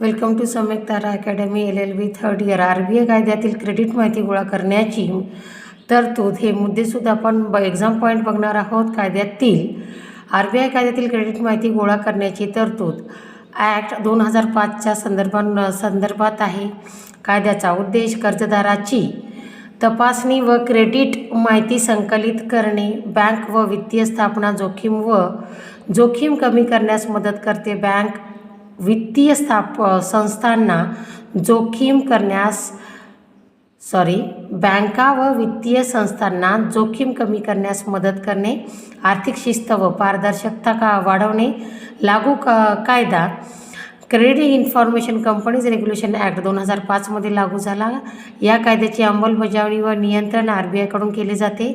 Welcome to Samyak Tara academy LLB third year. RBI कायद्यातील credit माहिती गोळा करण्याची तरतूद हे मुद्देसुद्धा आपण एक्झाम पॉईंट बघणार आहोत. RBI कायद्यातील क्रेडिट माहिती गोळा करण्याची तरतूद ॲक्ट 2005च्या संदर्भात आहे. कायद्याचा उद्देश कर्जदाराची तपासणी व क्रेडिट माहिती संकलित करणे, बँक व वित्तीय स्थापना जोखीम कमी करण्यास मदत करते. वित्तीय संस्थांना बँका व वित्तीय संस्थांना जोखीम कमी करण्यास मदत करणे, आर्थिक शिस्त व पारदर्शकता वाढवणे. लागू कायदा credit information companies regulation act 2005 मध्ये लागू झाला. या कायद्याची अंमलबजावणी व नियंत्रण RBI कडून केले जाते.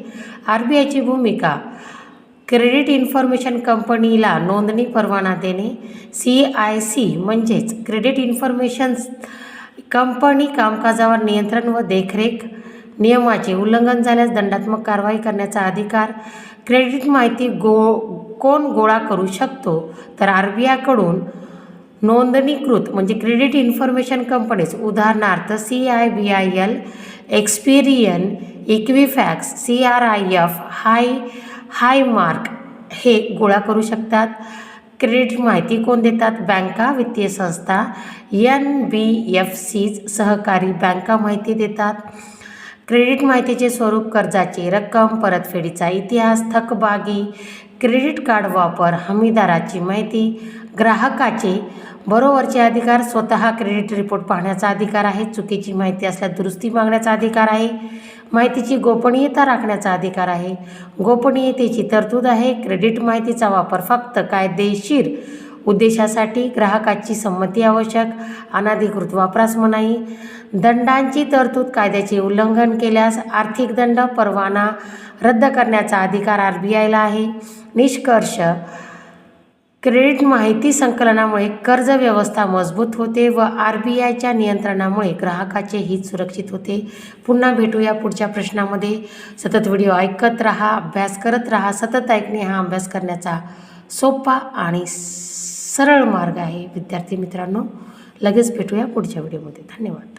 RBIची भूमिका: क्रेडिट इन्फॉर्मेशन कंपनीला नोंदणी परवाना देणे. CIC म्हणजेच क्रेडिट इन्फॉर्मेशन कंपनी कामकाजावर नियंत्रण व देखरेख. नियमाचे उल्लंघन झाल्यास दंडात्मक कारवाई करण्याचा अधिकार. क्रेडिट माहिती कोण गोळा करू शकतो तर RBI कडून नोंदणीकृत म्हणजे क्रेडिट इन्फॉर्मेशन कंपनीज, उदाहरणार्थ CIBIL, एक्सपेरियन, इक्विफॅक्स, CRIF, हायमार्क हे गोळा करू शकतात. क्रेडिट माहिती कोण देतात? बँका, वित्तीय संस्था, NBFCs, सहकारी बँका माहिती देतात. क्रेडिट माहितीचे स्वरूप: कर्जाची रक्कम, परतफेडीचा इतिहास, थकबाकी, क्रेडिट कार्ड वापर, हमीदाराची माहिती. ग्राहकाचे बरोबरचे अधिकार: स्वतः क्रेडिट रिपोर्ट पाहण्याचा अधिकार आहे. चुकीची माहिती असल्यास दुरुस्ती मागण्याचा अधिकार आहे. माहितीची गोपनीयता राखण्याचा अधिकार आहे. गोपनीयतेची तरतूद आहे. क्रेडिट माहितीचा वापर फक्त कायदेशीर उद्देशासाठी. ग्राहकाची संमती आवश्यक. अनधिकृत वापरास मनाई. दंडांची तरतूद: कायद्याचे उल्लंघन केल्यास आर्थिक दंड. परवाना रद्द करण्याचा अधिकार RBIला आहे. निष्कर्ष: क्रेडिट माहिती संकलनामुळे कर्ज व्यवस्था मजबूत होते व RBIच्या नियंत्रणामुळे ग्राहकाचे हित सुरक्षित होते. पुन्हा भेटूया पुढच्या प्रश्नामध्ये. सतत व्हिडिओ ऐकत राहा, अभ्यास करत राहा. सतत ऐकणे हा अभ्यास करण्याचा सोपा आणि सरळ मार्ग आहे. विद्यार्थी मित्रांनो, लगेच भेटूया पुढच्या व्हिडिओमध्ये. धन्यवाद.